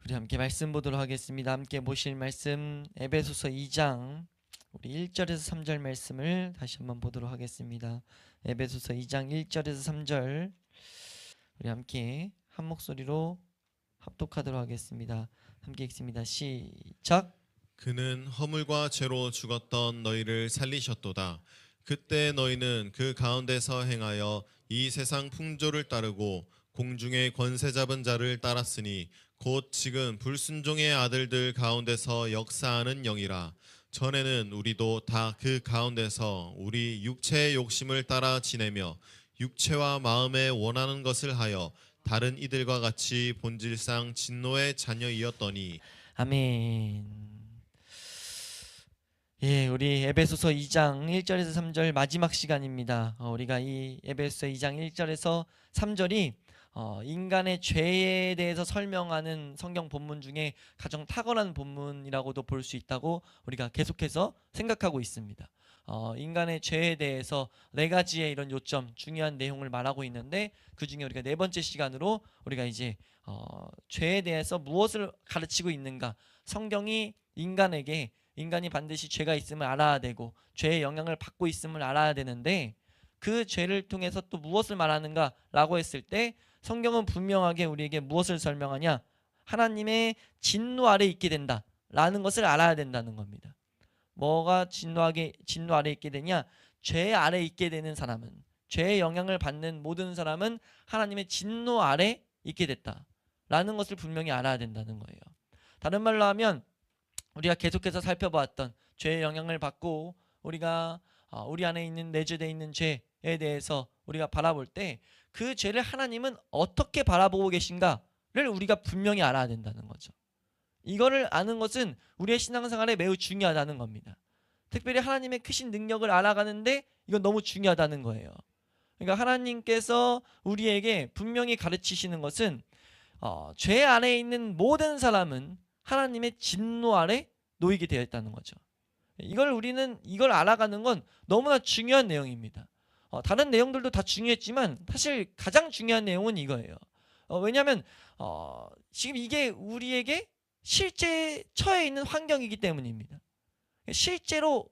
우리 함께 말씀 보도록 하겠습니다. 함께 보실 말씀 에베소서 2장 우리 1절에서 3절 말씀을 다시 한번 보도록 하겠습니다. 에베소서 2장 1절에서 3절 우리 함께 한 목소리로 합독하도록 하겠습니다. 함께 읽습니다. 시작. 그는 허물과 죄로 죽었던 너희를 살리셨도다. 그때 너희는 그 가운데서 행하여 이 세상 풍조를 따르고 공중의 권세 잡은 자를 따랐으니 곧 지금 불순종의 아들들 가운데서 역사하는 영이라. 전에는 우리도 다 그 가운데서 우리 육체의 욕심을 따라 지내며 육체와 마음에 원하는 것을 하여 다른 이들과 같이 본질상 진노의 자녀이었더니. 아멘. 예, 우리 에베소서 2장 1절에서 3절 마지막 시간입니다. 우리가 이 에베소서 2장 1절에서 3절이 인간의 죄에 대해서 설명하는 성경 본문 중에 가장 탁월한 본문이라고도 볼 수 있다고 우리가 계속해서 생각하고 있습니다. 인간의 죄에 대해서 네 가지의 이런 요점, 중요한 내용을 말하고 있는데 그 중에 우리가 네 번째 시간으로 우리가 이제 죄에 대해서 무엇을 가르치고 있는가, 성경이 인간이 반드시 죄가 있음을 알아야 되고 죄의 영향을 받고 있음을 알아야 되는데 그 죄를 통해서 또 무엇을 말하는가 라고 했을 때 성경은 분명하게 우리에게 무엇을 설명하냐, 하나님의 진노 아래 있게 된다 라는 것을 알아야 된다는 겁니다. 뭐가 진노 아래 있게 되냐, 죄 아래 있게 되는 사람은, 죄의 영향을 받는 모든 사람은 하나님의 진노 아래 있게 됐다 라는 것을 분명히 알아야 된다는 거예요. 다른 말로 하면 우리가 계속해서 살펴보았던 죄의 영향을 받고 우리가 우리 안에 있는 내재되어 있는 죄에 대해서 우리가 바라볼 때 그 죄를 하나님은 어떻게 바라보고 계신가를 우리가 분명히 알아야 된다는 거죠. 이거를 아는 것은 우리의 신앙생활에 매우 중요하다는 겁니다. 특별히 하나님의 크신 능력을 알아가는데 이건 너무 중요하다는 거예요. 그러니까 하나님께서 우리에게 분명히 가르치시는 것은 죄 안에 있는 모든 사람은 하나님의 진노 아래 놓이게 되어 있다는 거죠. 이걸 알아가는 건 너무나 중요한 내용입니다. 다른 내용들도 다 중요했지만 사실 가장 중요한 내용은 이거예요. 왜냐하면 지금 이게 우리에게 실제 처해 있는 환경이기 때문입니다. 실제로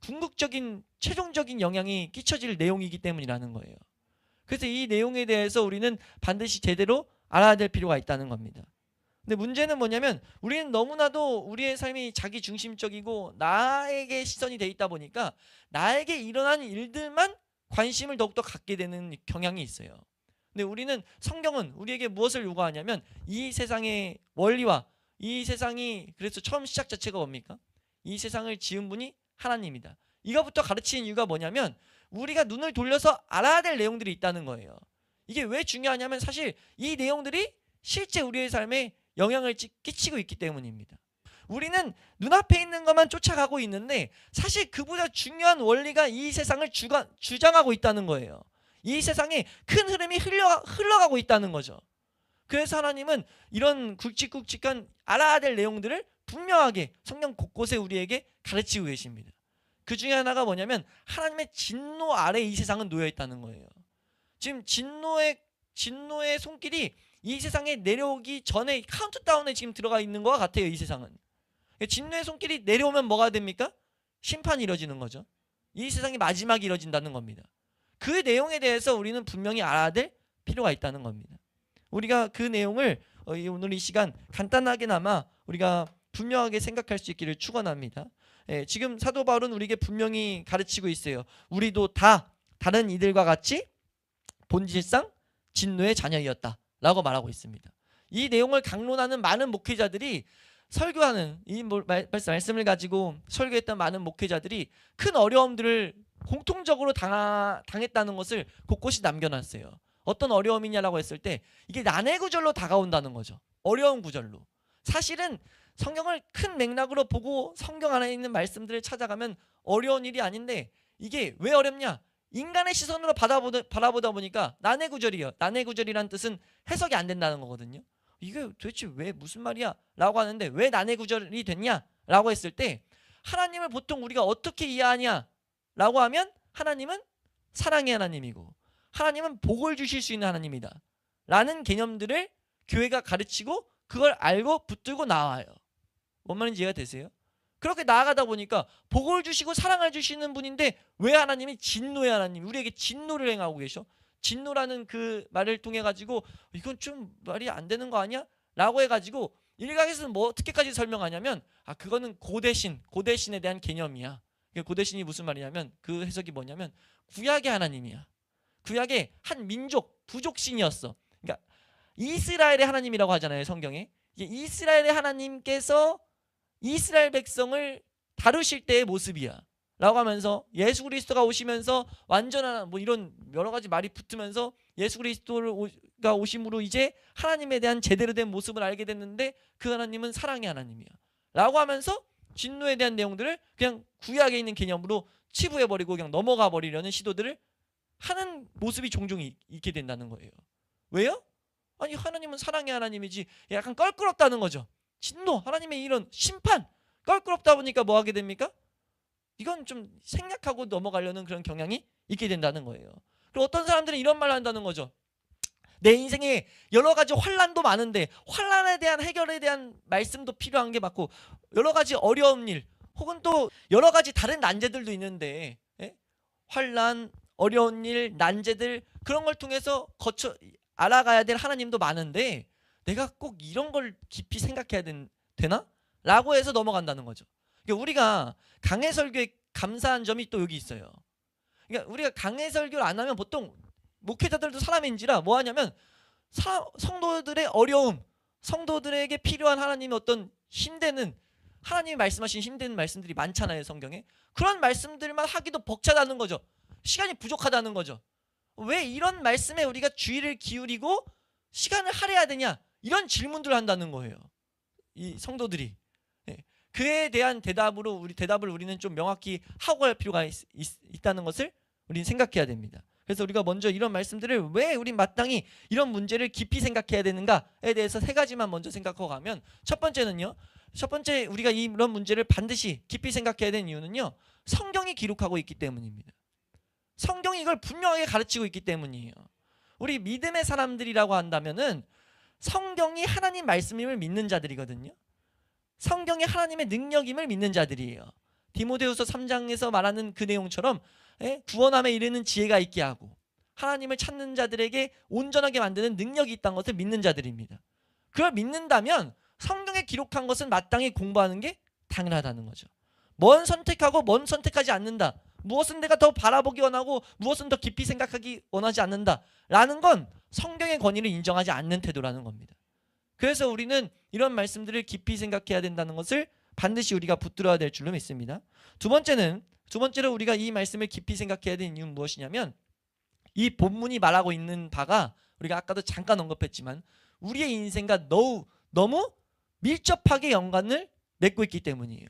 궁극적인 최종적인 영향이 끼쳐질 내용이기 때문이라는 거예요. 그래서 이 내용에 대해서 우리는 반드시 제대로 알아야 될 필요가 있다는 겁니다. 근데 문제는 뭐냐면 우리는 너무나도 우리의 삶이 자기중심적이고 나에게 시선이 돼 있다 보니까 나에게 일어나는 일들만 관심을 더욱더 갖게 되는 경향이 있어요. 근데 성경은 우리에게 무엇을 요구하냐면 이 세상의 원리와 이 세상이, 그래서 처음 시작 자체가 뭡니까? 이 세상을 지은 분이 하나님이다. 이거부터 가르치는 이유가 뭐냐면 우리가 눈을 돌려서 알아야 될 내용들이 있다는 거예요. 이게 왜 중요하냐면 사실 이 내용들이 실제 우리의 삶에 영향을 끼치고 있기 때문입니다. 우리는 눈앞에 있는 것만 쫓아가고 있는데 사실 그보다 중요한 원리가 이 세상을 주장하고 있다는 거예요. 이 세상에 큰 흐름이 흘러가고 있다는 거죠. 그래서 하나님은 이런 굵직굵직한 알아야 될 내용들을 분명하게 성경 곳곳에 우리에게 가르치고 계십니다. 그 중에 하나가 뭐냐면 하나님의 진노 아래 이 세상은 놓여 있다는 거예요. 지금 진노의 손길이 이 세상에 내려오기 전에 카운트다운에 지금 들어가 있는 것 같아요. 이 세상은. 진노의 손길이 내려오면 뭐가 됩니까? 심판이 이뤄지는 거죠. 이 세상의 마지막이 이뤄진다는 겁니다. 그 내용에 대해서 우리는 분명히 알아야 될 필요가 있다는 겁니다. 우리가 그 내용을 오늘 이 시간 간단하게나마 우리가 분명하게 생각할 수 있기를 축원합니다. 지금 사도 바울은 우리에게 분명히 가르치고 있어요. 우리도 다 다른 이들과 같이 본질상 진노의 자녀이었다 라고 말하고 있습니다. 이 내용을 강론하는 많은 목회자들이 설교하는 이 말씀을 가지고 설교했던 많은 목회자들이 큰 어려움들을 공통적으로 당했다는 것을 곳곳이 남겨놨어요. 어떤 어려움이냐라고 했을 때 이게 난해 구절로 다가온다는 거죠. 어려운 구절로. 사실은 성경을 큰 맥락으로 보고 성경 안에 있는 말씀들을 찾아가면 어려운 일이 아닌데 이게 왜 어렵냐? 인간의 시선으로 바라보다 보니까 난해 구절이에요. 난해 구절이란 뜻은 해석이 안 된다는 거거든요. 이게 도대체 왜 무슨 말이야? 라고 하는데 왜 난해 구절이 됐냐? 라고 했을 때 하나님을 보통 우리가 어떻게 이해하냐? 라고 하면 하나님은 사랑의 하나님이고 하나님은 복을 주실 수 있는 하나님이다 라는 개념들을 교회가 가르치고 그걸 알고 붙들고 나와요. 뭔 말인지 이해가 되세요? 그렇게 나아가다 보니까 복을 주시고 사랑을 주시는 분인데 왜 하나님이 진노의 하나님, 우리에게 진노를 행하고 계셔? 진노라는 그 말을 통해 가지고 이건 좀 말이 안 되는 거 아니야? 라고 해가지고 일각에서는 뭐 어떻게까지 설명하냐면 그거는 고대신에 대한 개념이야. 고대신이 무슨 말이냐면 그 해석이 뭐냐면 구약의 하나님이야. 구약의 한 민족 부족신이었어. 그러니까 이스라엘의 하나님이라고 하잖아요, 성경에. 이게 이스라엘의 하나님께서 이스라엘 백성을 다루실 때의 모습이야 라고 하면서 예수 그리스도가 오시면서 완전한 뭐 이런 여러 가지 말이 붙으면서 예수 그리스도가 오심으로 이제 하나님에 대한 제대로 된 모습을 알게 됐는데 그 하나님은 사랑의 하나님이야 라고 하면서 진노에 대한 내용들을 그냥 구약에 있는 개념으로 치부해버리고 그냥 넘어가 버리려는 시도들을 하는 모습이 종종 있게 된다는 거예요. 왜요? 아니 하나님은 사랑의 하나님이지. 약간 껄끄럽다는 거죠. 진노, 하나님의 이런 심판, 껄끄럽다 보니까 뭐 하게 됩니까? 이건 좀 생략하고 넘어가려는 그런 경향이 있게 된다는 거예요. 그리고 어떤 사람들은 이런 말을 한다는 거죠. 내 인생에 여러 가지 환난도 많은데 환난에 대한 해결에 대한 말씀도 필요한 게 맞고 여러 가지 어려운 일 혹은 또 여러 가지 다른 난제들도 있는데 환난, 어려운 일, 난제들 그런 걸 통해서 알아가야 될 하나님도 많은데 내가 꼭 이런 걸 깊이 생각해야 되나? 라고 해서 넘어간다는 거죠. 그러니까 우리가 강해설교에 감사한 점이 또 여기 있어요. 그러니까 우리가 강해설교를 안 하면 보통 목회자들도 사람인지라 뭐 하냐면 성도들의 어려움, 성도들에게 필요한 하나님의 어떤 힘되는 하나님이 말씀하신 힘든 말씀들이 많잖아요, 성경에. 그런 말씀들만 하기도 벅차다는 거죠. 시간이 부족하다는 거죠. 왜 이런 말씀에 우리가 주의를 기울이고 시간을 할애해야 되냐? 이런 질문들을 한다는 거예요. 이 성도들이. 그에 대한 대답을 우리는 좀 명확히 하고 갈 필요가 있다는 것을 우리는 생각해야 됩니다. 그래서 우리가 먼저 이런 말씀들을 왜 우린 마땅히 이런 문제를 깊이 생각해야 되는가에 대해서 세 가지만 먼저 생각하고 가면 첫 번째 우리가 이런 문제를 반드시 깊이 생각해야 되는 이유는요. 성경이 기록하고 있기 때문입니다. 성경이 이걸 분명하게 가르치고 있기 때문이에요. 우리 믿음의 사람들이라고 한다면은 성경이 하나님 말씀임을 믿는 자들이거든요. 성경이 하나님의 능력임을 믿는 자들이에요. 디모데후서 3장에서 말하는 그 내용처럼 구원함에 이르는 지혜가 있게 하고 하나님을 찾는 자들에게 온전하게 만드는 능력이 있다는 것을 믿는 자들입니다. 그걸 믿는다면 성경에 기록한 것은 마땅히 공부하는 게 당연하다는 거죠. 뭔 선택하고 뭔 선택하지 않는다. 무엇은 내가 더 바라보기 원하고 무엇은 더 깊이 생각하기 원하지 않는다 라는 건 성경의 권위를 인정하지 않는 태도라는 겁니다. 그래서 우리는 이런 말씀들을 깊이 생각해야 된다는 것을 반드시 우리가 붙들어야 될 줄로 믿습니다. 두 번째로 우리가 이 말씀을 깊이 생각해야 되는 이유는 무엇이냐면 이 본문이 말하고 있는 바가 우리가 아까도 잠깐 언급했지만 우리의 인생과 너무 밀접하게 연관을 맺고 있기 때문이에요.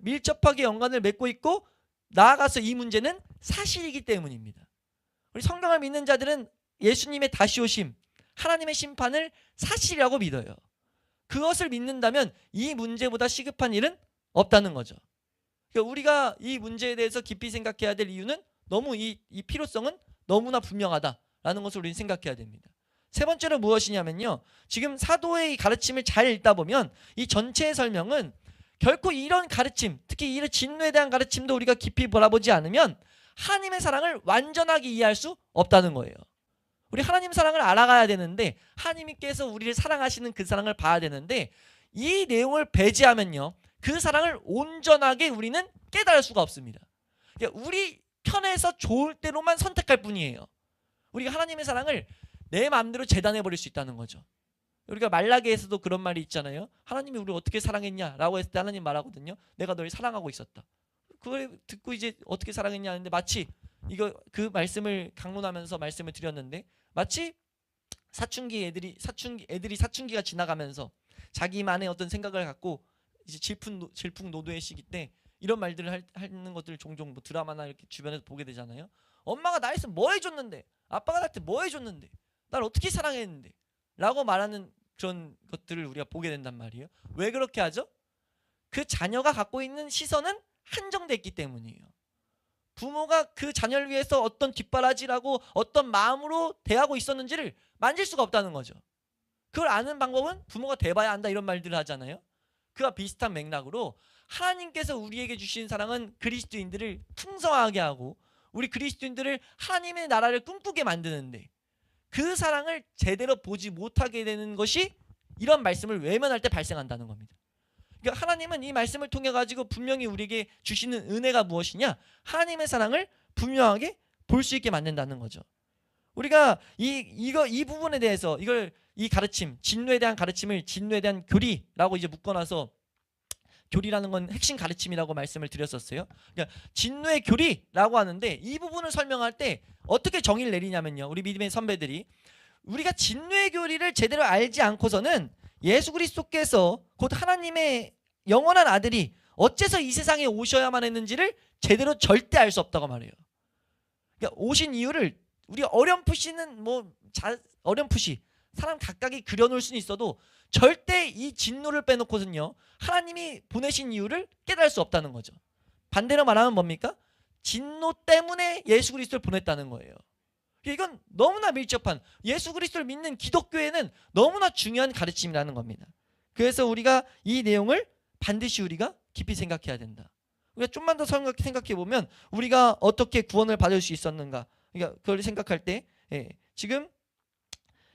밀접하게 연관을 맺고 있고 나아가서 이 문제는 사실이기 때문입니다. 우리 성경을 믿는 자들은 예수님의 다시 오심, 하나님의 심판을 사실이라고 믿어요. 그것을 믿는다면 이 문제보다 시급한 일은 없다는 거죠. 그러니까 우리가 이 문제에 대해서 깊이 생각해야 될 이유는 너무 이 필요성은 너무나 분명하다라는 것을 우리는 생각해야 됩니다. 세 번째로 무엇이냐면요. 지금 사도의 이 가르침을 잘 읽다 보면 이 전체의 설명은 결코 이런 가르침, 특히 이런 진노에 대한 가르침도 우리가 깊이 바라보지 않으면 하나님의 사랑을 완전하게 이해할 수 없다는 거예요. 우리 하나님 사랑을 알아가야 되는데 하나님께서 우리를 사랑하시는 그 사랑을 봐야 되는데 이 내용을 배제하면요. 그 사랑을 온전하게 우리는 깨달을 수가 없습니다. 그러니까 우리 편에서 좋을 대로만 선택할 뿐이에요. 우리가 하나님의 사랑을 내 마음대로 재단해버릴 수 있다는 거죠. 우리가 말라기에서도 그런 말이 있잖아요. 하나님이 우리를 어떻게 사랑했냐라고 했을 때 하나님 말하거든요. 내가 너를 사랑하고 있었다. 그걸 듣고 이제 어떻게 사랑했냐 하는데 마치 그 말씀을 강론하면서 말씀을 드렸는데 마치 애들이 사춘기가 지나가면서 자기만의 어떤 생각을 갖고 이제 질풍노도의 시기 때 이런 말들을 하는 것들을 종종 뭐 드라마나 이렇게 주변에서 보게 되잖아요. 엄마가 나한테 뭐 해줬는데, 아빠가 나한테 뭐 해줬는데, 날 어떻게 사랑했는데 라고 말하는 그런 것들을 우리가 보게 된단 말이에요. 왜 그렇게 하죠? 그 자녀가 갖고 있는 시선은 한정돼 있기 때문이에요. 부모가 그 자녀를 위해서 어떤 뒷바라지라고 어떤 마음으로 대하고 있었는지를 만질 수가 없다는 거죠. 그걸 아는 방법은 부모가 돼봐야 안다 이런 말들을 하잖아요. 그와 비슷한 맥락으로 하나님께서 우리에게 주신 사랑은 그리스도인들을 풍성하게 하고 우리 그리스도인들을 하나님의 나라를 꿈꾸게 만드는데 그 사랑을 제대로 보지 못하게 되는 것이 이런 말씀을 외면할 때 발생한다는 겁니다. 그러니까 하나님은 이 말씀을 통해 가지고 분명히 우리에게 주시는 은혜가 무엇이냐? 하나님의 사랑을 분명하게 볼 수 있게 만든다는 거죠. 우리가 이 부분에 대해서 이 가르침, 진노에 대한 가르침을 진노에 대한 교리라고 이제 묶어놔서 교리라는 건 핵심 가르침이라고 말씀을 드렸었어요. 그러니까 진노의 교리라고 하는데 이 부분을 설명할 때 어떻게 정의를 내리냐면요. 우리 믿음의 선배들이 우리가 진노의 교리를 제대로 알지 않고서는 예수 그리스도께서 곧 하나님의 영원한 아들이 어째서 이 세상에 오셔야만 했는지를 제대로 절대 알 수 없다고 말해요. 그러니까 오신 이유를 우리 어렴풋이는 어렴풋이 사람 각각이 그려놓을 수는 있어도 절대 이 진노를 빼놓고선요 하나님이 보내신 이유를 깨달을 수 없다는 거죠. 반대로 말하면 뭡니까? 진노 때문에 예수 그리스도를 보냈다는 거예요. 이건 너무나 밀접한 예수 그리스도를 믿는 기독교에는 너무나 중요한 가르침이라는 겁니다. 그래서 우리가 이 내용을 반드시 우리가 깊이 생각해야 된다. 우리가 좀만 더 생각해 보면 우리가 어떻게 구원을 받을 수 있었는가, 그러니까 그걸 생각할 때 지금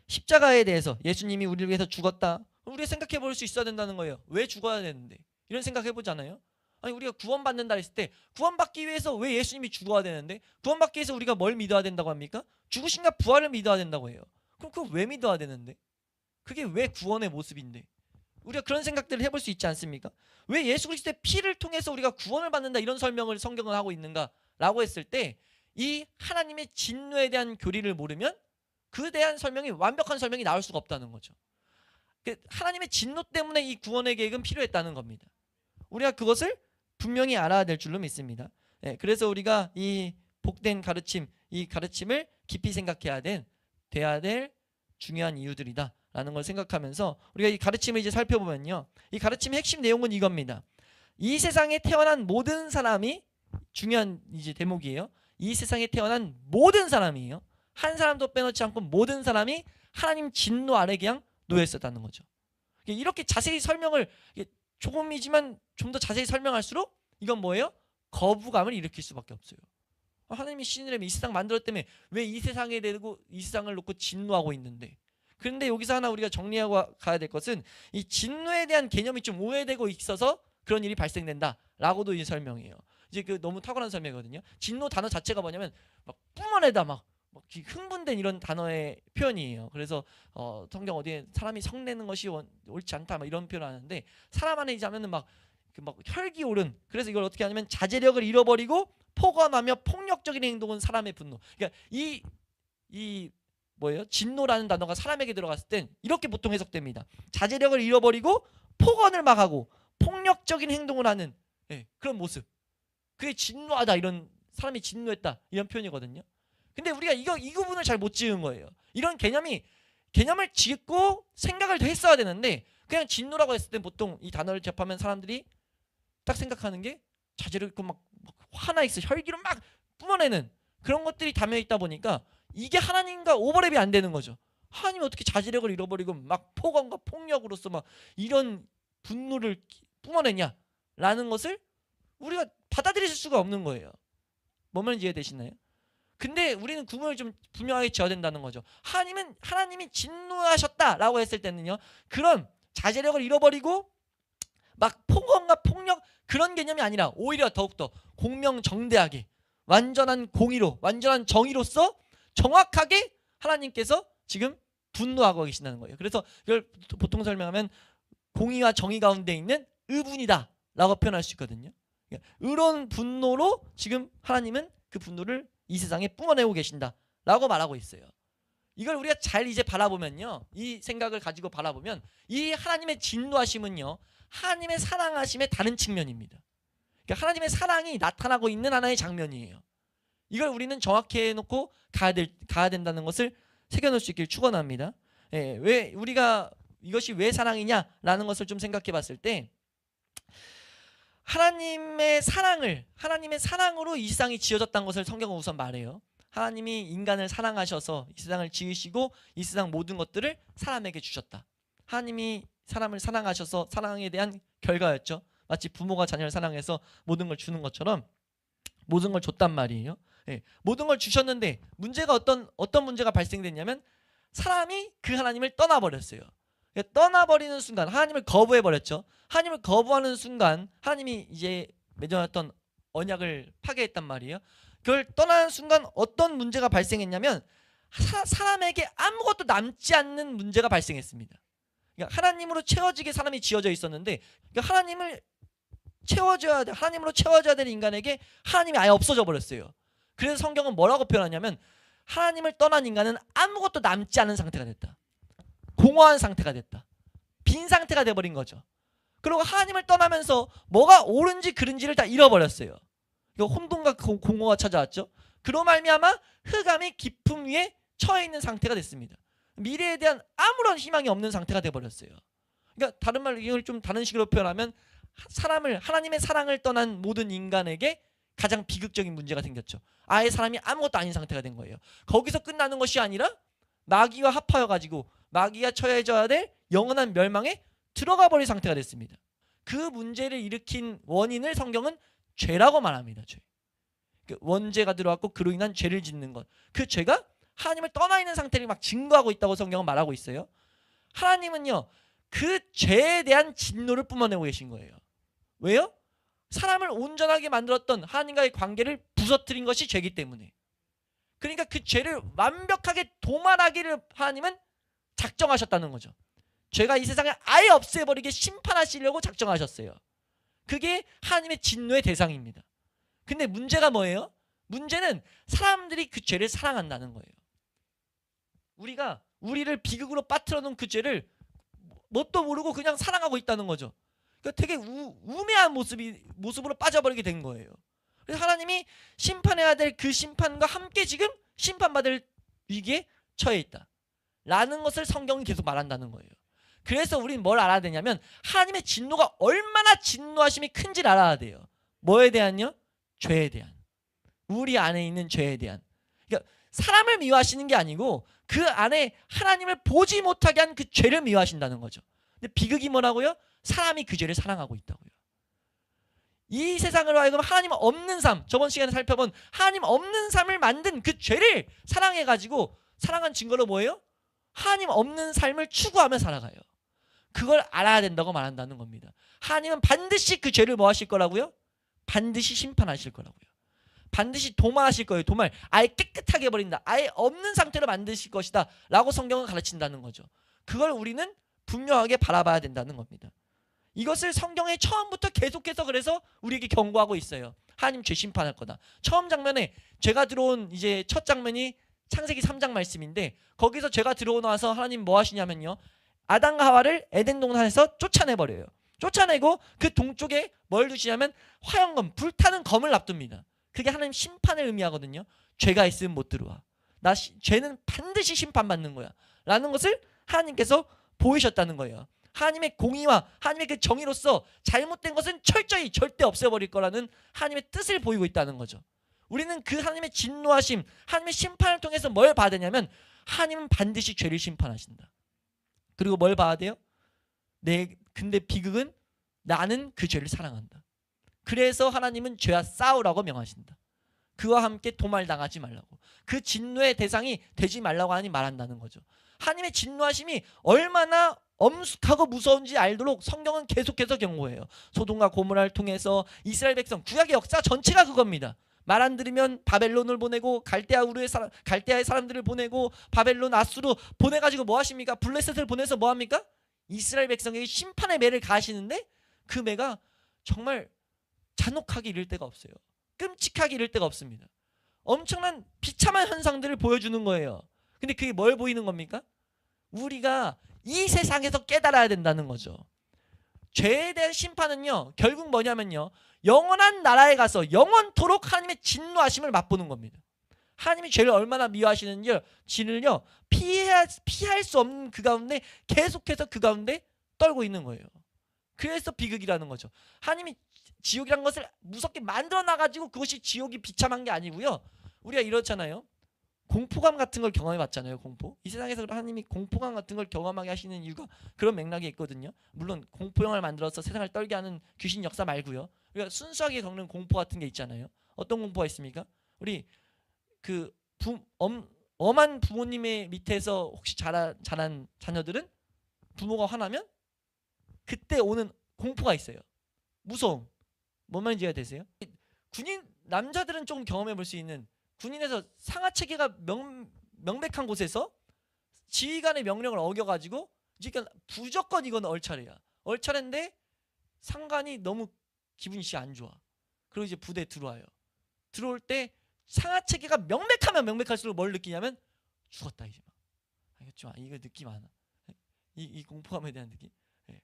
십자가에 대해서 예수님이 우리를 위해서 죽었다. 우리가 생각해 볼 수 있어야 된다는 거예요. 왜 죽어야 되는데? 이런 생각해 보잖아요. 아니 우리가 구원받는다 했을 때 구원받기 위해서 왜 예수님이 죽어야 되는데? 구원받기 위해서 우리가 뭘 믿어야 된다고 합니까? 죽으신가 부활을 믿어야 된다고 해요. 그럼 그걸 왜 믿어야 되는데? 그게 왜 구원의 모습인데? 우리가 그런 생각들을 해볼 수 있지 않습니까? 왜 예수 그리스도의 피를 통해서 우리가 구원을 받는다 이런 설명을 성경은 하고 있는가라고 했을 때 이 하나님의 진노에 대한 교리를 모르면 그에 대한 설명이 완벽한 설명이 나올 수가 없다는 거죠. 하나님의 진노 때문에 이 구원의 계획은 필요했다는 겁니다. 우리가 그것을 분명히 알아야 될 줄로 믿습니다. 그래서 우리가 이 복된 가르침, 이 가르침을 깊이 생각해야 돼야 될 중요한 이유들이다라는 걸 생각하면서 우리가 이 가르침을 이제 살펴보면요, 이 가르침의 핵심 내용은 이겁니다. 이 세상에 태어난 모든 사람이 중요한 이제 대목이에요. 이 세상에 태어난 모든 사람이에요. 한 사람도 빼놓지 않고 모든 사람이 하나님 진노 아래 그냥 놓여 있었다는 거죠. 이렇게 자세히 설명을 조금이지만 좀 더 자세히 설명할수록 이건 뭐예요? 거부감을 일으킬 수밖에 없어요. 하나님이 신이라면 이 세상 만들었다며 왜 이 세상에 대고 이 세상을 놓고 진노하고 있는데? 그런데 여기서 하나 우리가 정리하고 가야 될 것은 이 진노에 대한 개념이 좀 오해되고 있어서 그런 일이 발생된다라고도 이 설명이에요. 이제 그 너무 탁월한 설명이거든요. 진노 단어 자체가 뭐냐면 막 뿜어내다 막 흥분된 이런 단어의 표현이에요. 그래서 성경 어디에 사람이 성내는 것이 옳지 않다 막 이런 표현을 하는데 사람 안에 이제 하면은 막 혈기 오른, 그래서 이걸 어떻게 하냐면 자제력을 잃어버리고 포관하며 폭력적인 행동은 사람의 분노. 그러니까 이 뭐예요? 진노라는 단어가 사람에게 들어갔을 땐 이렇게 보통 해석됩니다. 자제력을 잃어버리고 폭언을 막 하고 폭력적인 행동을 하는 그런 모습. 그게 진노하다, 이런 사람이 진노했다 이런 표현이거든요. 근데 우리가 이 부분을 잘 못 지은 거예요. 이런 개념을 짓고 생각을 더 했어야 되는데 그냥 진노라고 했을 때 보통 이 단어를 접하면 사람들이 딱 생각하는 게 자제력 있고 막 화나 있어 혈기를 막 뿜어내는 그런 것들이 담겨 있다 보니까 이게 하나님과 오버랩이 안 되는 거죠. 하나님이 어떻게 자제력을 잃어버리고 막 폭언과 폭력으로서 막 이런 분노를 뿜어내냐라는 것을 우리가 받아들일 수가 없는 거예요. 뭔 말인지 이해되시나요? 근데 우리는 구분을 좀 분명하게 지어야 된다는 거죠. 하나님이 진노하셨다라고 했을 때는요, 그런 자제력을 잃어버리고 막 폭언과 폭력 그런 개념이 아니라 오히려 더욱더 공명정대하게 완전한 공의로 완전한 정의로서 정확하게 하나님께서 지금 분노하고 계신다는 거예요. 그래서 이걸 보통 설명하면 공의와 정의 가운데 있는 의분이다 라고 표현할 수 있거든요. 의로운 분노로 지금 하나님은 그 분노를 이 세상에 뿜어내고 계신다 라고 말하고 있어요. 이걸 우리가 잘 이제 바라보면요, 이 생각을 가지고 바라보면 이 하나님의 진노하심은요 하나님의 사랑하심의 다른 측면입니다. 그러니까 하나님의 사랑이 나타나고 있는 하나의 장면이에요. 이걸 우리는 정확히 해놓고 가야 된다는 것을 새겨놓을 수 있길 축원합니다. 왜 우리가 이것이 왜 사랑이냐라는 것을 좀 생각해 봤을 때 하나님의 사랑으로 이 세상이 지어졌다는 것을 성경은 우선 말해요. 하나님이 인간을 사랑하셔서 이 세상을 지으시고 이 세상 모든 것들을 사람에게 주셨다. 하나님이 사람을 사랑하셔서 사랑에 대한 결과였죠. 마치 부모가 자녀를 사랑해서 모든 걸 주는 것처럼 모든 걸 줬단 말이에요. 예, 모든 걸 주셨는데 문제가 어떤 문제가 발생됐냐면 사람이 그 하나님을 떠나버렸어요. 떠나버리는 순간 하나님을 거부해버렸죠. 하나님을 거부하는 순간 하나님이 이제 맺어놨던 언약을 파괴했단 말이에요. 그걸 떠나는 순간 어떤 문제가 발생했냐면 사람에게 아무것도 남지 않는 문제가 발생했습니다. 그러니까 하나님으로 채워지게 사람이 지어져 있었는데 그러니까 하나님으로 채워져야 될 인간에게 하나님이 아예 없어져 버렸어요. 그래서 성경은 뭐라고 표현하냐면 하나님을 떠난 인간은 아무것도 남지 않은 상태가 됐다. 공허한 상태가 됐다. 빈 상태가 돼버린 거죠. 그리고 하나님을 떠나면서 뭐가 옳은지 그른지를 다 잃어버렸어요. 혼돈과 공허가 찾아왔죠. 그로 말미암아 흑암이 깊음 위에 처해 있는 상태가 됐습니다. 미래에 대한 아무런 희망이 없는 상태가 돼버렸어요. 그러니까 다른 말로 이걸 좀 다른 식으로 표현하면 하나님의 사랑을 떠난 모든 인간에게 가장 비극적인 문제가 생겼죠. 아예 사람이 아무것도 아닌 상태가 된 거예요. 거기서 끝나는 것이 아니라 마귀와 합하여가지고 마귀가 처해져야 될 영원한 멸망에 들어가 버린 상태가 됐습니다. 그 문제를 일으킨 원인을 성경은 죄라고 말합니다. 죄. 원죄가 들어왔고 그로 인한 죄를 짓는 것. 그 죄가 하나님을 떠나 있는 상태를 막 증거하고 있다고 성경은 말하고 있어요. 하나님은요 그 죄에 대한 진노를 뿜어내고 계신 거예요. 왜요? 사람을 온전하게 만들었던 하나님과의 관계를 부서뜨린 것이 죄이기 때문에. 그러니까 그 죄를 완벽하게 도말하기를 하나님은 작정하셨다는 거죠. 죄가 이 세상에 아예 없애버리게 심판하시려고 작정하셨어요. 그게 하나님의 진노의 대상입니다. 근데 문제가 뭐예요? 문제는 사람들이 그 죄를 사랑한다는 거예요. 우리를 비극으로 빠뜨려 놓은 그 죄를 뭣도 모르고 그냥 사랑하고 있다는 거죠. 그러니까 되게 우매한 모습으로 빠져버리게 된 거예요. 그래서 하나님이 심판해야 될 그 심판과 함께 지금 심판받을 위기에 처해 있다 라는 것을 성경이 계속 말한다는 거예요. 그래서 우리는 뭘 알아야 되냐면 하나님의 진노가 얼마나 진노하심이 큰지를 알아야 돼요. 뭐에 대한요? 죄에 대한. 우리 안에 있는 죄에 대한. 그러니까 사람을 미워하시는 게 아니고 그 안에 하나님을 보지 못하게 한 그 죄를 미워하신다는 거죠. 근데 비극이 뭐라고요? 사람이 그 죄를 사랑하고 있다고요. 이 세상으로 하여금 하나님 없는 삶, 저번 시간에 살펴본 하나님 없는 삶을 만든 그 죄를 사랑해가지고 사랑한 증거로 뭐예요? 하나님 없는 삶을 추구하며 살아가요. 그걸 알아야 된다고 말한다는 겁니다. 하나님은 반드시 그 죄를 뭐 하실 거라고요? 반드시 심판하실 거라고요. 반드시 도말하실 거예요. 도말. 아예 깨끗하게 버린다. 아예 없는 상태로 만드실 것이다 라고 성경은 가르친다는 거죠. 그걸 우리는 분명하게 바라봐야 된다는 겁니다. 이것을 성경에 처음부터 계속해서 그래서 우리에게 경고하고 있어요. 하나님 죄 심판할 거다. 처음 장면에 죄가 들어온 이제 첫 장면이 창세기 3장 말씀인데 거기서 죄가 들어오고 나서 하나님 뭐 하시냐면요. 아담과 하와를 에덴 동산에서 쫓아내버려요. 쫓아내고 그 동쪽에 뭘 두시냐면 화영검, 불타는 검을 놔둡니다. 그게 하나님 심판을 의미하거든요. 죄가 있으면 못 들어와. 죄는 반드시 심판받는 거야 라는 것을 하나님께서 보이셨다는 거예요. 하나님의 공의와 하나님의 그 정의로서 잘못된 것은 철저히 절대 없애버릴 거라는 하나님의 뜻을 보이고 있다는 거죠. 우리는 그 하나님의 진노하심, 하나님의 심판을 통해서 뭘 봐야 되냐면 하나님은 반드시 죄를 심판하신다. 그리고 뭘 봐야 돼요? 근데 비극은 나는 그 죄를 사랑한다. 그래서 하나님은 죄와 싸우라고 명하신다. 그와 함께 도말당하지 말라고. 그 진노의 대상이 되지 말라고 하나님 말한다는 거죠. 하나님의 진노하심이 얼마나 엄숙하고 무서운지 알도록 성경은 계속해서 경고해요. 소돔과 고모라를 통해서 이스라엘 백성, 구약의 역사 전체가 그겁니다. 말 안 들으면 바벨론을 보내고 갈대아의 사람들을 보내고 바벨론, 아수르 보내가지고 뭐 하십니까? 블레셋을 보내서 뭐 합니까? 이스라엘 백성에게 심판의 매를 가하시는데 그 매가 정말 잔혹하게 이를 데가 없어요. 끔찍하게 이를 데가 없습니다. 엄청난 비참한 현상들을 보여주는 거예요. 근데 그게 뭘 보이는 겁니까? 우리가 이 세상에서 깨달아야 된다는 거죠. 죄에 대한 심판은요 결국 뭐냐면요 영원한 나라에 가서 영원토록 하나님의 진노하심을 맛보는 겁니다. 하나님이 죄를 얼마나 미워하시는지를 피할 수 없는 그 가운데 계속해서 그 가운데 떨고 있는 거예요. 그래서 비극이라는 거죠. 하나님이 지옥이라는 것을 무섭게 만들어 놔가지고 그것이 지옥이 비참한 게 아니고요. 우리가 이렇잖아요. 공포감 같은 걸 경험해 봤잖아요. 공포. 이 세상에서 하나님이 공포감 같은 걸 경험하게 하시는 이유가 그런 맥락이 있거든요. 물론 공포 영화를 만들어서 세상을 떨게 하는 귀신 역사 말고요. 우리가 순수하게 겪는 공포 같은 게 있잖아요. 어떤 공포가 있습니까? 우리 그 엄한 부모님의 밑에서 혹시 자란 자녀들은 부모가 화나면 그때 오는 공포가 있어요. 무서움. 뭔 말인지 이해가 되세요? 군인 남자들은 조금 경험해 볼 수 있는, 군인에서 상하 체계가 명백한 곳에서 지휘관의 명령을 어겨가지고 그러니까 무조건 이건 얼차례야. 얼차례인데 상관이 너무 기분이 안 좋아. 그리고 이제 부대에 들어와요. 들어올 때 상하 체계가 명백하면 명백할수록 뭘 느끼냐면 죽었다 이제 막. 알겠죠? 이거 느낌 많아. 이 공포감에 대한 느낌. 네.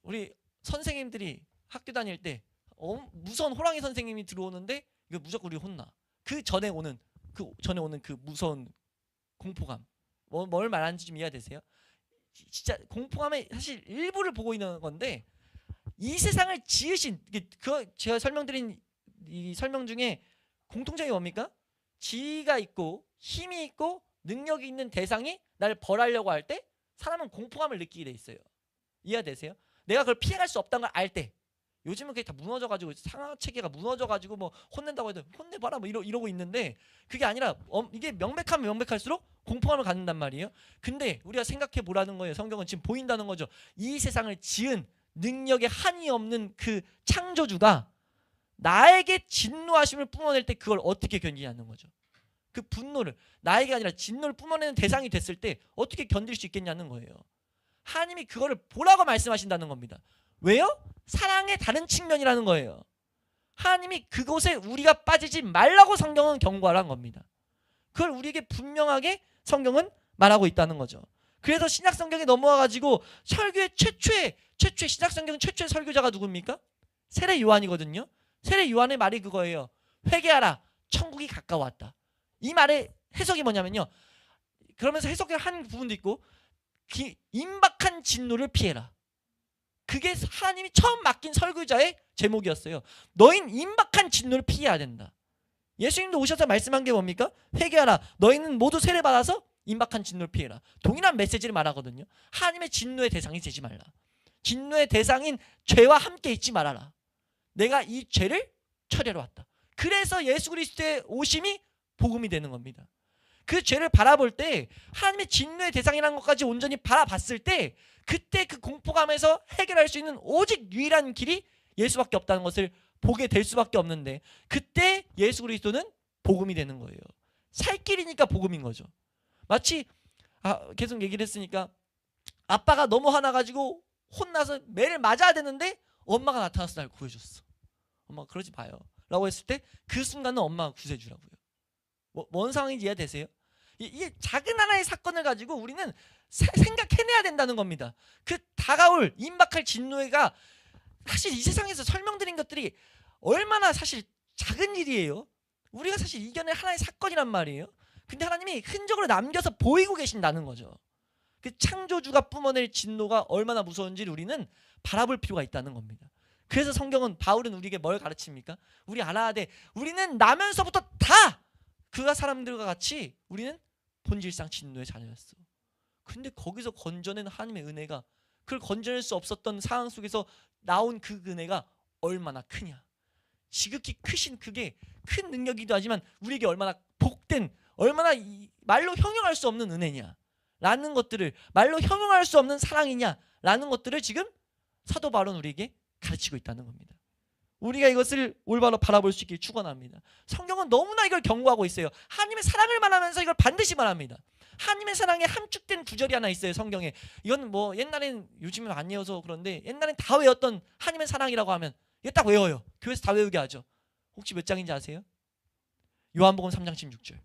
우리 선생님들이 학교 다닐 때 무서운 호랑이 선생님이 들어오는데 이거 무조건 우리 혼나. 그 전에 오는 그 무서운 공포감. 뭘 말하는지 좀 이해가 되세요? 진짜 공포감의 사실 일부를 보고 있는 건데 이 세상을 지으신 제가 설명드린 이 설명 중에 공통점이 뭡니까? 지위가 있고 힘이 있고 능력이 있는 대상이 날 벌하려고 할 때 사람은 공포감을 느끼게 돼 있어요. 이해가 되세요? 내가 그걸 피해갈 수 없다는 걸 알 때, 요즘은 그게 다 무너져가지고 상하 체계가 무너져가지고 뭐 혼낸다고 해도 혼내봐라 뭐 이러고 있는데 그게 아니라 이게 명백하면 명백할수록 공포감을 갖는단 말이에요. 근데 우리가 생각해 보라는 거예요. 성경은 지금 보인다는 거죠. 이 세상을 지은 능력에 한이 없는 그 창조주가 나에게 진노하심을 뿜어낼 때 그걸 어떻게 견디냐는 거죠. 그 분노를, 나에게 아니라 진노를 뿜어내는 대상이 됐을 때 어떻게 견딜 수 있겠냐는 거예요. 하나님이 그거를 보라고 말씀하신다는 겁니다. 왜요? 사랑의 다른 측면이라는 거예요. 하나님이 그곳에 우리가 빠지지 말라고 성경은 경고하라는 겁니다. 그걸 우리에게 분명하게 성경은 말하고 있다는 거죠. 그래서 신약 성경에 넘어와가지고 설교의 최초의 신약 성경 최초의 설교자가 누굽니까? 세례 요한이거든요. 세례 요한의 말이 그거예요. 회개하라, 천국이 가까웠다. 이 말의 해석이 뭐냐면요. 그러면서 해석을 한 부분도 있고 임박한 진노를 피해라. 그게 하나님이 처음 맡긴 설교자의 제목이었어요. 너희는 임박한 진노를 피해야 된다. 예수님도 오셔서 말씀한 게 뭡니까? 회개하라. 너희는 모두 세례받아서 임박한 진노를 피해라. 동일한 메시지를 말하거든요. 하나님의 진노의 대상이 되지 말라. 진노의 대상인 죄와 함께 있지 말아라. 내가 이 죄를 처리하러 왔다. 그래서 예수 그리스도의 오심이 복음이 되는 겁니다. 그 죄를 바라볼 때 하나님의 진노의 대상이라는 것까지 온전히 바라봤을 때 그때 그 공포감에서 해결할 수 있는 오직 유일한 길이 예수밖에 없다는 것을 보게 될 수밖에 없는데 그때 예수 그리스도는 복음이 되는 거예요. 살 길이니까 복음인 거죠. 마치 계속 얘기를 했으니까 아빠가 너무 화나가지고 혼나서 매를 맞아야 되는데 엄마가 나타나서 날 구해줬어. 엄마 그러지 마요 라고 했을 때 그 순간은 엄마가 구해주라고요. 뭔 상황인지 이해되세요? 이게 작은 하나의 사건을 가지고 우리는 생각해내야 된다는 겁니다. 그 다가올 임박할 진노가 사실 이 세상에서 설명드린 것들이 얼마나 사실 작은 일이에요. 우리가 사실 이겨낼 하나의 사건이란 말이에요. 근데 하나님이 흔적으로 남겨서 보이고 계신다는 거죠. 그 창조주가 뿜어낼 진노가 얼마나 무서운지를 우리는 바라볼 필요가 있다는 겁니다. 그래서 성경은 바울은 우리에게 뭘 가르칩니까? 우리 알아야 돼. 우리는 나면서부터 다 그가 사람들과 같이 우리는 본질상 진노의 자녀였어. 근데 거기서 건져낸 하나님의 은혜가 그걸 건져낼 수 없었던 상황 속에서 나온 그 은혜가 얼마나 크냐. 지극히 크신 그게 큰 능력이기도 하지만 우리에게 얼마나 복된 얼마나 말로 형용할 수 없는 은혜냐 라는 것들을 말로 형용할 수 없는 사랑이냐 라는 것들을 지금 사도 바울은 우리에게 가르치고 있다는 겁니다. 우리가 이것을 올바로 바라볼 수 있길 축원합니다. 성경은 너무나 이걸 경고하고 있어요. 하나님의 사랑을 말하면서 이걸 반드시 말합니다. 하나님의 사랑에 함축된 구절이 하나 있어요. 성경에. 이건 뭐 옛날엔 요즘은 안 외워서 그런데 옛날엔 다 외웠던 하나님의 사랑이라고 하면 이거 딱 외워요. 교회에서 다 외우게 하죠. 혹시 몇 장인지 아세요? 요한복음 3장 16절.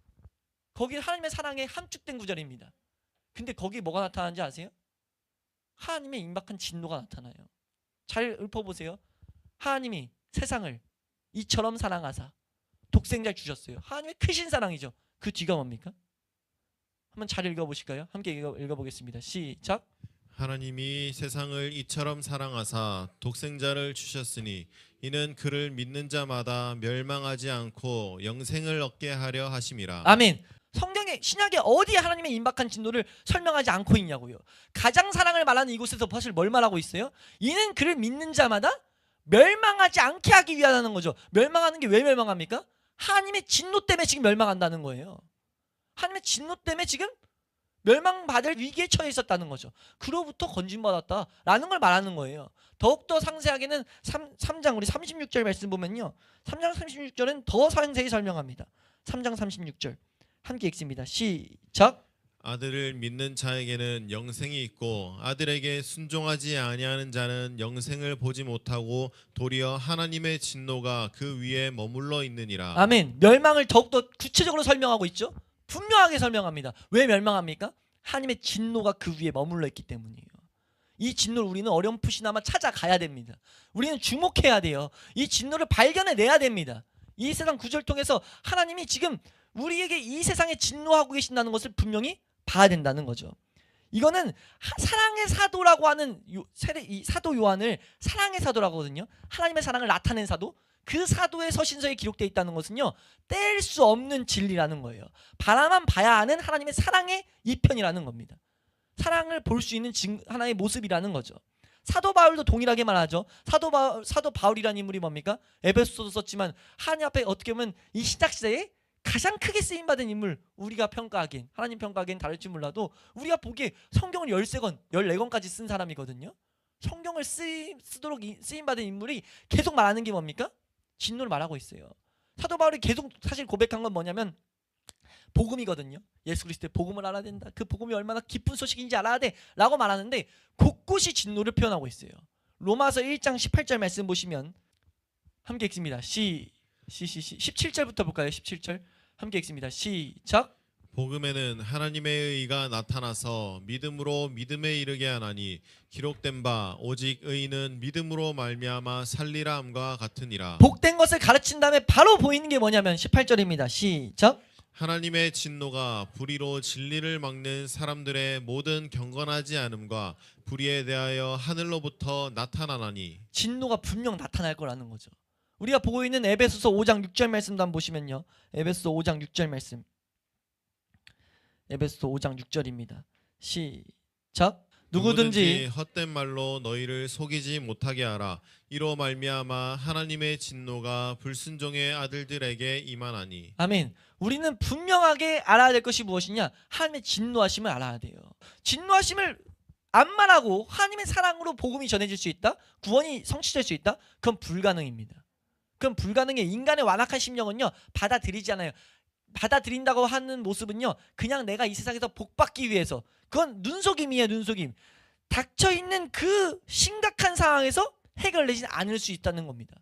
거기 하나님의 사랑에 함축된 구절입니다. 근데 거기 뭐가 나타나는지 아세요? 하나님의 임박한 진노가 나타나요. 잘 읊어보세요. 하나님이 세상을 이처럼 사랑하사 독생자를 주셨어요. 하나님의 크신 사랑이죠. 그 뒤가 뭡니까? 한번 잘 읽어보실까요? 함께 읽어보겠습니다. 시작. 하나님이 세상을 이처럼 사랑하사 독생자를 주셨으니 이는 그를 믿는 자마다 멸망하지 않고 영생을 얻게 하려 하심이라. 아멘. 성경에 신약에 어디에 하나님의 임박한 진노를 설명하지 않고 있냐고요. 가장 사랑을 말하는 이곳에서 사실 뭘 말하고 있어요? 이는 그를 믿는 자마다 멸망하지 않게 하기 위하다는 거죠. 멸망하는 게 왜 멸망합니까? 하나님의 진노 때문에 지금 멸망한다는 거예요. 하나님의 진노 때문에 지금 멸망받을 위기에 처해 있었다는 거죠. 그로부터 건진받았다라는 걸 말하는 거예요. 더욱더 상세하게는 3장 우리 36절 말씀 보면요. 3장 36절은 더 상세히 설명합니다. 3장 36절 함께 읽습니다. 시작. 아들을 믿는 자에게는 영생이 있고 아들에게 순종하지 아니하는 자는 영생을 보지 못하고 도리어 하나님의 진노가 그 위에 머물러 있느니라. 아멘. 멸망을 더욱더 구체적으로 설명하고 있죠. 분명하게 설명합니다. 왜 멸망합니까? 하나님의 진노가 그 위에 머물러 있기 때문이에요. 이 진노를 우리는 어렴풋이나마 찾아가야 됩니다. 우리는 주목해야 돼요. 이 진노를 발견해내야 됩니다. 이 세상 구절 통해서 하나님이 지금 우리에게 이 세상에 진노하고 계신다는 것을 분명히 봐야 된다는 거죠. 이거는 사랑의 사도라고 하는 이 사도 요한을 사랑의 사도라고 하거든요. 하나님의 사랑을 나타낸 사도. 그 사도의 서신서에 기록되어 있다는 것은요, 뗄 수 없는 진리라는 거예요. 바라만 봐야 하는 하나님의 사랑의 이편이라는 겁니다. 사랑을 볼 수 있는 하나의 모습이라는 거죠. 사도 바울도 동일하게 말하죠. 사도 바울이라는 인물이 뭡니까? 에베소서도 썼지만 하나님 앞에 어떻게 보면 이 신약 시대에 가장 크게 쓰임받은 인물, 우리가 평가하기엔, 하나님 평가하기엔 다를지 몰라도 우리가 보기에 성경을 13권, 14권까지 쓴 사람이거든요. 성경을 쓰도록 쓰임받은 인물이 계속 말하는 게 뭡니까? 진노를 말하고 있어요. 사도 바울이 계속 사실 고백한 건 뭐냐면 복음이거든요. 예수 그리스도의 복음을 알아야 된다. 그 복음이 얼마나 깊은 소식인지 알아야 돼 라고 말하는데 곳곳이 진노를 표현하고 있어요. 로마서 1장 18절 말씀 보시면 함께 읽습니다. 17절부터 볼까요? 17절 함께 읽습니다. 시작. 복음에는 하나님의 의가 나타나서 믿음으로 믿음에 이르게 하나니 기록된 바 오직 의인은 믿음으로 말미암아 살리라 함과 같으니라. 복된 것을 가르친 다음에 바로 보이는 게 뭐냐면 18절입니다. 시작. 하나님의 진노가 불의로 진리를 막는 사람들의 모든 경건하지 않음과 불의에 대하여 하늘로부터 나타나나니. 진노가 분명 나타날 거라는 거죠. 우리가 보고 있는 에베소서 5장 6절 말씀도 한번 보시면요. 에베소서 5장 6절 말씀. 에베소서 5장 6절입니다. 시작. 누구든지 헛된 말로 너희를 속이지 못하게 하라. 이로 말미암아 하나님의 진노가 불순종의 아들들에게 임하나니. 아멘. 우리는 분명하게 알아야 될 것이 무엇이냐? 하나님의 진노하심을 알아야 돼요. 진노하심을 안 말하고 하나님의 사랑으로 복음이 전해질 수 있다? 구원이 성취될 수 있다? 그건 불가능입니다. 그건 불가능해. 인간의 완악한 심령은요, 받아들이지 않아요. 받아들인다고 하는 모습은요, 그냥 내가 이 세상에서 복받기 위해서, 그건 눈속임이에요. 눈속임. 닥쳐있는 그 심각한 상황에서 해결되지 않을 수 있다는 겁니다.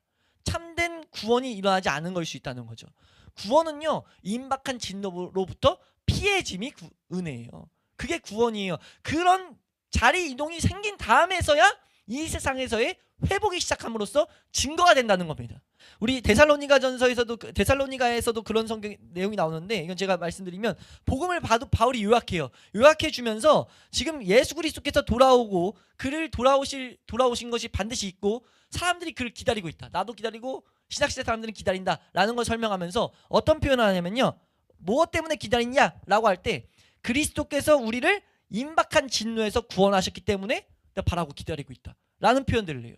참된 구원이 일어나지 않은 걸 수 있다는 거죠. 구원은요, 임박한 진노로부터 피해짐이 은혜예요. 그게 구원이에요. 그런 자리 이동이 생긴 다음에서야 이 세상에서의 회복이 시작함으로써 증거가 된다는 겁니다. 우리 데살로니가에서도 그런 성경 내용이 나오는데, 이건 제가 말씀드리면 복음을 봐도 바울이 요약해요. 요약해 주면서 지금 예수 그리스도께서 돌아오고 그를 돌아오신 것이 반드시 있고 사람들이 그를 기다리고 있다. 나도 기다리고 신약시대 사람들은 기다린다라는 걸 설명하면서 어떤 표현을 하냐면요, 무엇 때문에 기다리냐라고 할 때 그리스도께서 우리를 임박한 진노에서 구원하셨기 때문에 바라고 기다리고 있다라는 표현들을 해요.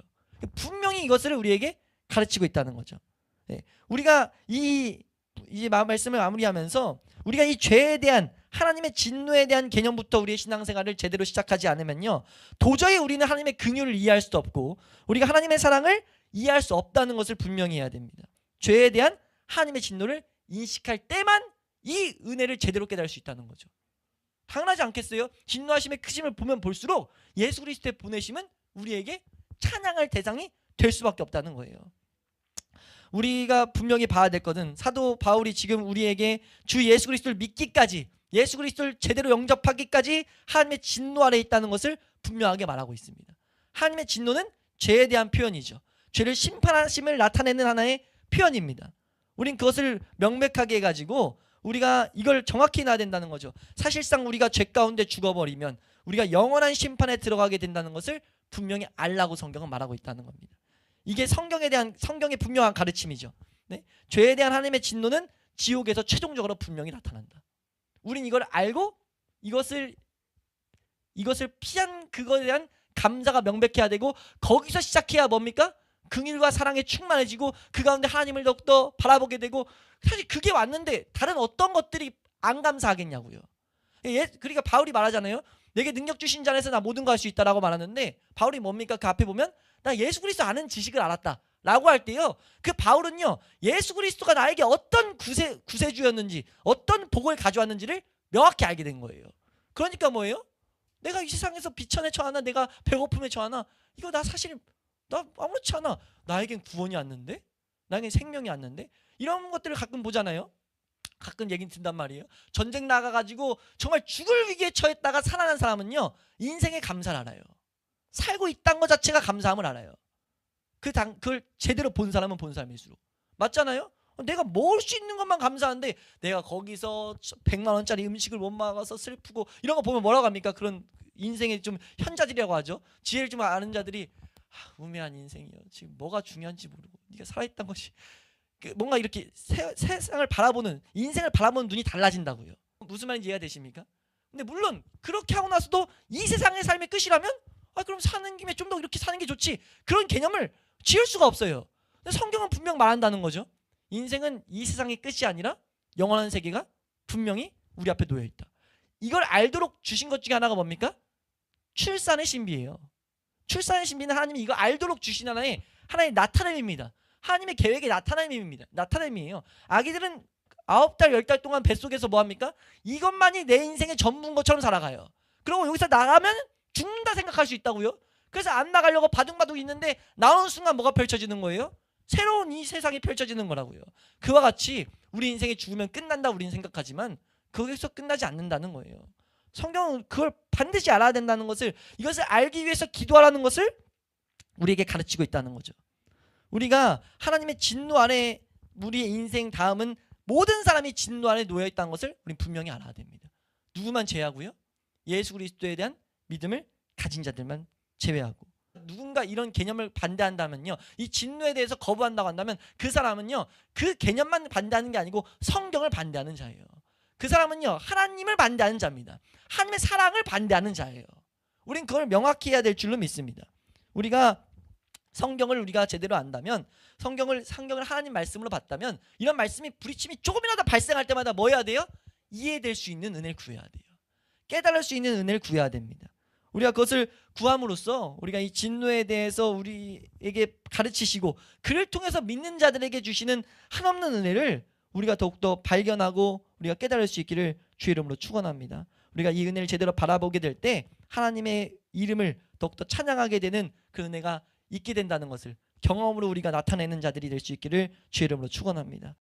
분명히 이것을 우리에게 가르치고 있다는 거죠. 네. 우리가 이 말씀을 마무리하면서 우리가 이 죄에 대한, 하나님의 진노에 대한 개념부터 우리의 신앙생활을 제대로 시작하지 않으면요, 도저히 우리는 하나님의 긍휼을 이해할 수도 없고 우리가 하나님의 사랑을 이해할 수 없다는 것을 분명히 해야 됩니다. 죄에 대한 하나님의 진노를 인식할 때만 이 은혜를 제대로 깨달을 수 있다는 거죠. 당연하지 않겠어요? 진노하심의 크심을 보면 볼수록 예수 그리스도의 보내심은 우리에게 찬양할 대상이 될 수밖에 없다는 거예요. 우리가 분명히 봐야 될 것은 사도 바울이 지금 우리에게 주 예수 그리스도를 믿기까지, 예수 그리스도를 제대로 영접하기까지 하나님의 진노 아래에 있다는 것을 분명하게 말하고 있습니다. 하나님의 진노는 죄에 대한 표현이죠. 죄를 심판하심을 나타내는 하나의 표현입니다. 우린 그것을 명백하게 해가지고 우리가 이걸 정확히 놔야 된다는 거죠. 사실상 우리가 죄 가운데 죽어버리면 우리가 영원한 심판에 들어가게 된다는 것을 분명히 알라고 성경은 말하고 있다는 겁니다. 이게 성경의 분명한 가르침이죠. 네? 죄에 대한 하나님의 진노는 지옥에서 최종적으로 분명히 나타난다. 우린 이걸 알고 이것을 피한 그거에 대한 감사가 명백해야 되고, 거기서 시작해야 뭡니까? 긍휼과 사랑에 충만해지고 그 가운데 하나님을 더욱더 바라보게 되고, 사실 그게 왔는데 다른 어떤 것들이 안 감사하겠냐고요. 그러니까 바울이 말하잖아요. 내게 능력 주신 자 안에서 나 모든 거 할 수 있다라고 말하는데, 바울이 뭡니까? 그 앞에 보면 나 예수 그리스도 아는 지식을 알았다 라고 할 때요, 그 바울은요 예수 그리스도가 나에게 어떤 구세주였는지, 어떤 복을 가져왔는지를 명확히 알게 된 거예요. 그러니까 뭐예요? 내가 이 세상에서 비천에 처하나, 내가 배고픔에 처하나, 이거 나 사실 나 아무렇지 않아. 나에겐 구원이 왔는데, 나에겐 생명이 왔는데, 이런 것들을 가끔 보잖아요. 가끔 얘기 듣단 말이에요. 전쟁 나가가지고 정말 죽을 위기에 처했다가 살아난 사람은요, 인생의 감사를 알아요. 살고 있다는 것 자체가 감사함을 알아요. 그걸 제대로 본 사람은 본 사람일수록. 맞잖아요? 내가 먹을 수 있는 것만 감사한데, 내가 거기서 100만 원짜리 음식을 못 먹어서 슬프고, 이런 거 보면 뭐라고 합니까? 그런 인생의 좀 현자들이라고 하죠. 지혜를 좀 아는 자들이, 우매한 인생이요, 지금 뭐가 중요한지 모르고 네가 살아있다는 것이, 뭔가 이렇게 세상을 바라보는, 인생을 바라보는 눈이 달라진다고요. 무슨 말인지 이해가 되십니까? 근데 물론 그렇게 하고 나서도 이 세상의 삶의 끝이라면, 그럼 사는 김에 좀 더 이렇게 사는 게 좋지, 그런 개념을 지을 수가 없어요. 근데 성경은 분명 말한다는 거죠. 인생은 이 세상의 끝이 아니라 영원한 세계가 분명히 우리 앞에 놓여 있다. 이걸 알도록 주신 것 중에 하나가 뭡니까? 출산의 신비예요. 출산의 신비는 하나님이 이거 알도록 주신 하나의 나타냄입니다. 하나님의 계획의 나타냄이에요. 아기들은 9달 10달 동안 뱃속에서 뭐합니까? 이것만이 내 인생의 전부인 것처럼 살아가요. 그리고 여기서 나가면 죽는다 생각할 수 있다고요. 그래서 안 나가려고 바둥바둥 있는데 나오는 순간 뭐가 펼쳐지는 거예요? 새로운 이 세상이 펼쳐지는 거라고요. 그와 같이 우리 인생이 죽으면 끝난다 우리는 생각하지만, 거기서 끝나지 않는다는 거예요. 성경은 그걸 반드시 알아야 된다는 것을, 이것을 알기 위해서 기도하라는 것을 우리에게 가르치고 있다는 거죠. 우리가 하나님의 진노 아래, 우리의 인생 다음은 모든 사람이 진노 안에 놓여 있다는 것을 우리는 분명히 알아야 됩니다. 누구만 제외하고요? 예수 그리스도에 대한 믿음을 가진 자들만 제외하고. 누군가 이런 개념을 반대한다면요, 이 진노에 대해서 거부한다고 한다면, 그 사람은요 그 개념만 반대하는 게 아니고 성경을 반대하는 자예요. 그 사람은요 하나님을 반대하는 자입니다. 하나님의 사랑을 반대하는 자예요. 우린 그걸 명확히 해야 될 줄로 믿습니다. 우리가 성경을 우리가 제대로 안다면, 성경을 하나님 말씀으로 봤다면, 이런 말씀이 부딪힘이 조금이라도 발생할 때마다 뭐 해야 돼요? 이해될 수 있는 은혜를 구해야 돼요. 깨달을 수 있는 은혜를 구해야 됩니다. 우리가 그것을 구함으로써 우리가 이 진노에 대해서 우리에게 가르치시고, 그를 통해서 믿는 자들에게 주시는 한없는 은혜를 우리가 더욱더 발견하고 우리가 깨달을 수 있기를 주의 이름으로 축원합니다. 우리가 이 은혜를 제대로 바라보게 될 때 하나님의 이름을 더욱더 찬양하게 되는 그 은혜가 있게 된다는 것을 경험으로 우리가 나타내는 자들이 될 수 있기를 주의 이름으로 축원합니다.